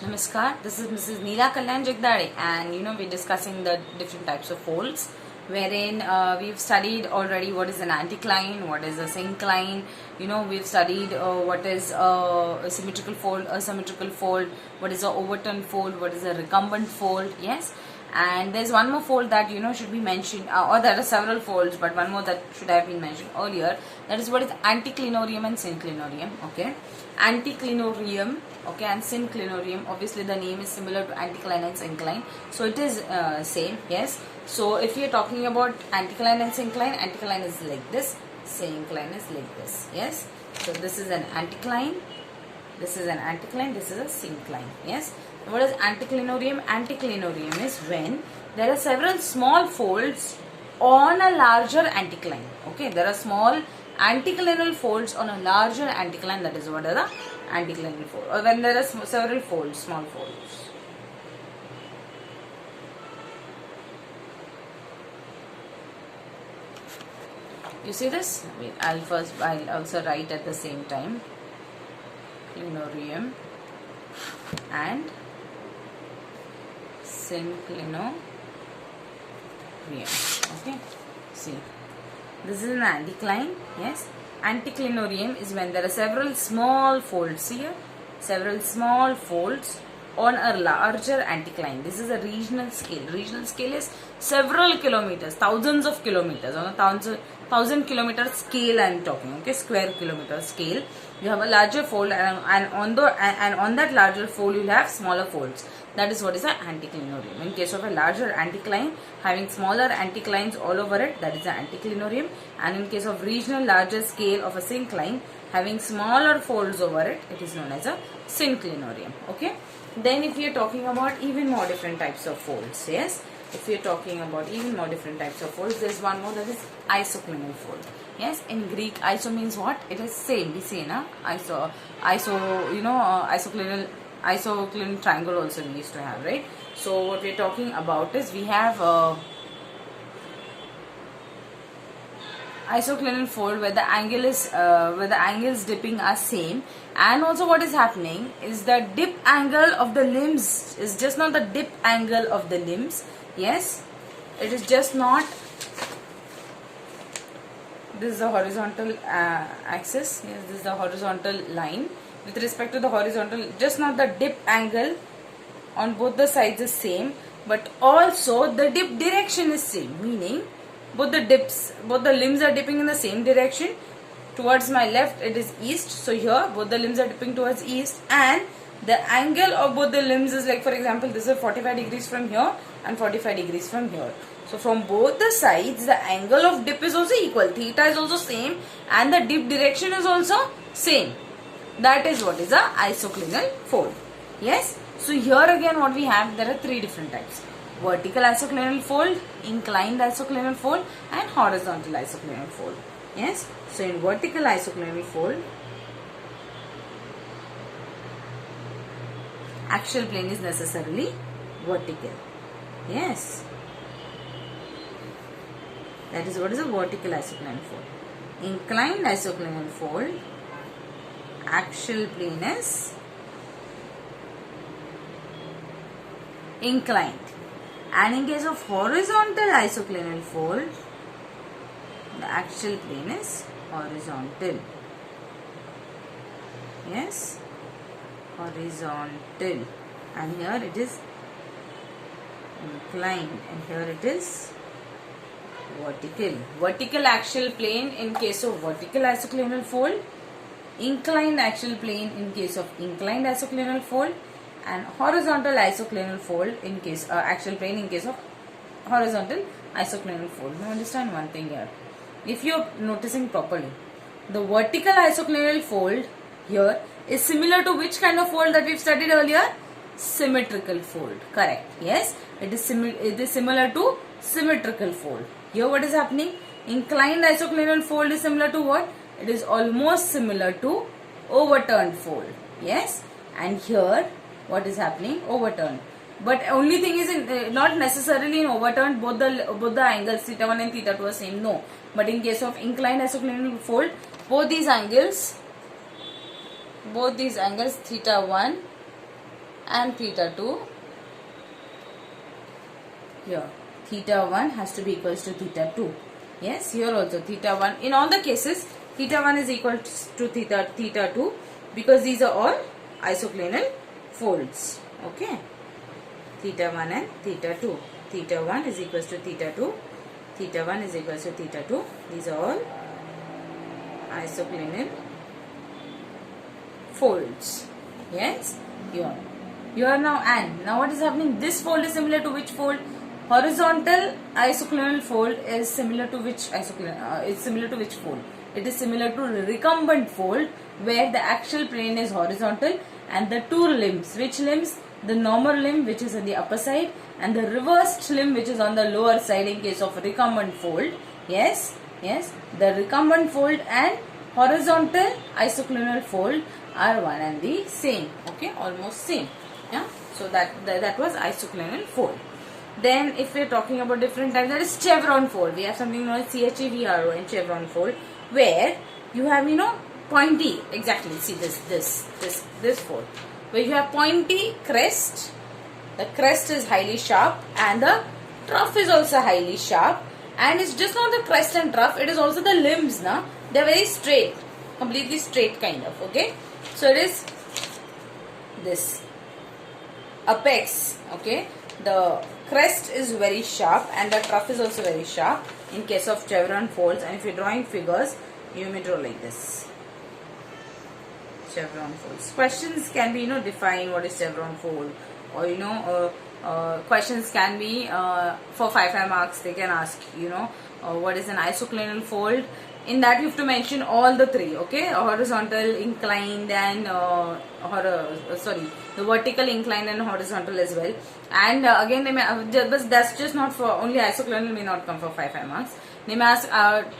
Namaskar, this is Mrs. Neela Kalyan Jagdade, and we're discussing the different types of folds, wherein we've studied already what is an anticline, what is a syncline. We've studied what is a symmetrical fold, asymmetrical fold, what is a overturned fold, what is a recumbent fold. Yes, and there's one more fold that should be mentioned, or there are several folds, but one more that should have been mentioned earlier. That is what is anticlinorium and synclinorium. Okay, anticlinorium. Okay, and synclinorium, obviously the name is similar to anticline and syncline, so it is same. Yes, so if you are talking about anticline and syncline, anticline is like this, syncline is like this. Yes, so this is an anticline, this is an anticline, this is a syncline. Yes, what is anticlinorium? Anticlinorium is when there are several small folds on a larger anticline. Okay, there are small anticlinal folds on a larger anticline. That is what are the anticlinal fold, or when there are several folds, small folds. You see this? I'll also write at the same time clinorium and synclinorium. Okay, see, this is an anticline. Yes, anticlinorium is when there are several small folds here, several small folds on a larger anticline. This is a regional scale. Regional scale is several kilometers, thousands of kilometers, on a thousand kilometer scale I am talking. Okay, square kilometer scale. You have a larger fold, and on that larger fold you will have smaller folds. That is what is an anticlinorium. In case of a larger anticline having smaller anticlines all over it, that is an anticlinorium. And in case of regional larger scale of a syncline having smaller folds over it, it is known as a synclinorium. Okay. Then if we are talking about even more different types of folds, yes, if we are talking about even more different types of folds, there is one more, that is isoclinal fold. Yes, in Greek, iso means what? It is same. We say na iso, isoclinal triangle also we used to have, right? So what we are talking about is we have isoclinal fold where the angles dipping are same, and also what is happening is the dip angle of the limbs is just not the dip angle of the limbs. Yes, it is just not, this is the horizontal axis. Yes, this is the horizontal line. With respect to the horizontal, just not the dip angle on both the sides is same, but also the dip direction is same, meaning both the limbs are dipping in the same direction. Towards my left it is east, so here both the limbs are dipping towards east, and the angle of both the limbs is, like for example, this is 45 degrees from here and 45 degrees from here. So from both the sides the angle of dip is also equal, theta is also same, and the dip direction is also same. That is what is a isoclinal fold. Yes, so here again what we have, there are three different types: vertical isoclinal fold, inclined isoclinal fold, and horizontal isoclinal fold. Yes, so in vertical isoclinal fold, axial plane is necessarily vertical. Yes, that is what is a vertical isoclinal fold. Inclined isoclinal fold, axial plane is inclined. And in case of horizontal isoclinal fold, the axial plane is horizontal. Yes, horizontal. And here it is inclined, and here it is vertical. Vertical axial plane in case of vertical isoclinal fold, inclined axial plane in case of inclined isoclinal fold, and horizontal isoclinal fold in case axial plane in case of horizontal isoclinal fold. Now understand one thing here. If you are noticing properly, the vertical isoclinal fold here is similar to which kind of fold that we've studied earlier? Symmetrical fold. Correct. Yes, it is similar to symmetrical fold. Here what is happening? Inclined isoclinal fold is similar to what? It is almost similar to overturned fold. Yes, and here what is happening? Overturned. But only thing is, not necessarily in overturned both the angles theta 1 and theta 2 are same. No, but in case of inclined isoclinal fold, both these angles theta 1 and theta 2 here. Theta 1 has to be equals to theta 2. Yes, here also theta 1. In all the cases, theta 1 is equal to theta 2 because these are all isoclinal folds. Okay. Theta 1 and theta 2. Theta 1 is equals to theta 2. Theta 1 is equals to theta 2. These are all isoclinal folds. Yes. Here. Here now, and now what is happening? This fold is similar to which fold? Horizontal isoclinal fold is similar to which fold? It is similar to recumbent fold, where the axial plane is horizontal and the two limbs. Which limbs? The normal limb, which is on the upper side, and the reversed limb, which is on the lower side in case of recumbent fold. Yes, yes. The recumbent fold and horizontal isoclinal fold are one and the same. Okay, almost same. Yeah. So that was isoclinal fold. Then if we are talking about different types, that is chevron fold. We have something known as CHEVRO in chevron fold, where you have pointy, exactly, see this fold, where you have pointy crest. The crest is highly sharp and the trough is also highly sharp, and it's just not the crest and trough, it is also the limbs. They are very straight, completely straight kind of. Okay, so it is this apex. Okay, the crest is very sharp and the trough is also very sharp in case of chevron folds. And if you're drawing figures, you may draw like this. Chevron folds. Questions can be define what is chevron fold, or questions can be for 5 marks. They can ask what is an isoclinal fold. In that you have to mention all the three. Okay, horizontal, inclined, and the vertical, inclined, and horizontal as well. And again, they may, but that's just not for only isoclinal, may not come for 5 marks. They may ask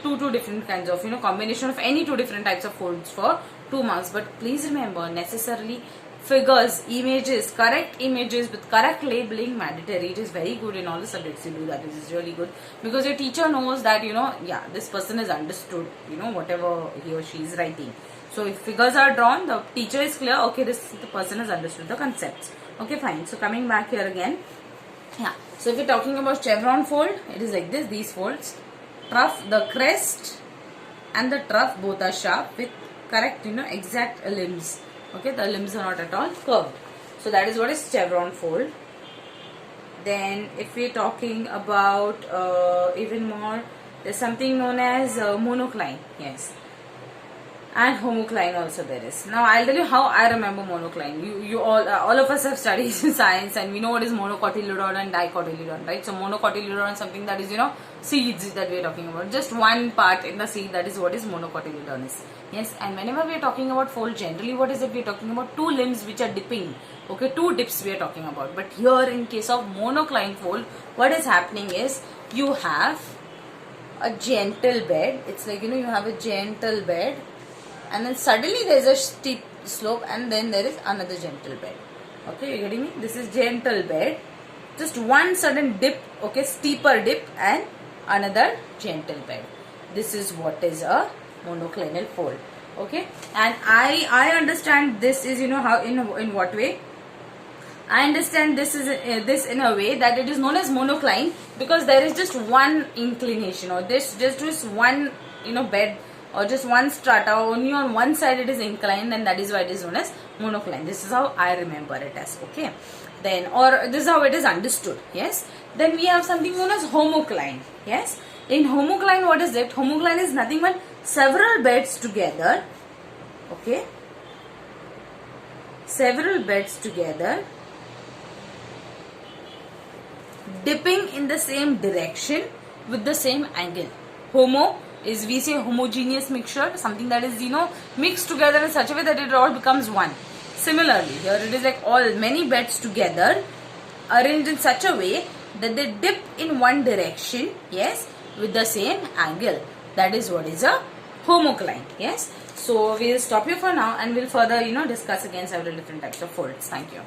two different kinds of combination of any two different types of folds for 2 marks. But please remember, necessarily figures, images, correct images with correct labeling mandatory. It is very good in all the subjects you do that. It is really good because your teacher knows that yeah, this person has understood whatever he or she is writing. So if figures are drawn, the teacher is clear, okay, the person has understood the concepts. Okay, fine. So coming back here again, yeah. So if you're talking about chevron fold, it is like this, these folds. Trough, the crest and the trough both are sharp with correct exact limbs. Okay, the limbs are not at all curved. So that is what is chevron fold. Then if we are talking about even more, there's something known as monocline. Yes, and homocline also there is. Now I'll tell you how I remember monocline. You all of us have studied science, and we know what is monocotyledon and dicotyledon, right? So monocotyledon is something that is seeds that we are talking about. Just one part in the seed, that is what is monocotyledon is. Yes, and whenever we are talking about fold, generally what is it? We are talking about two limbs which are dipping. Okay, two dips we are talking about. But here in case of monocline fold, what is happening is you have a gentle bed. It's like you have a gentle bed, and then suddenly there is a steep slope, and then there is another gentle bed. Okay, you getting me? This is gentle bed, just one sudden dip. Okay, steeper dip and another gentle bed. This is what is a monoclinal fold. Okay, and I understand this is how in what way. I understand this is this in a way that it is known as monocline because there is just one inclination, or this just one bed, or just one strata, only on one side it is inclined, and that is why it is known as monocline. This is how I remember it as. Okay, then, or this is how it is understood. Yes, then we have something known as homocline. Yes, in homocline, what is it? Homocline is nothing but several beds together. Okay, several beds together dipping in the same direction with the same angle. Homo is, we say, homogeneous mixture, something that is mixed together in such a way that it all becomes one. Similarly, here it is like all many beds together arranged in such a way that they dip in one direction, yes, with the same angle. That is what is a homocline. Yes, so we will stop here for now, and we'll further discuss again several different types of folds. Thank you.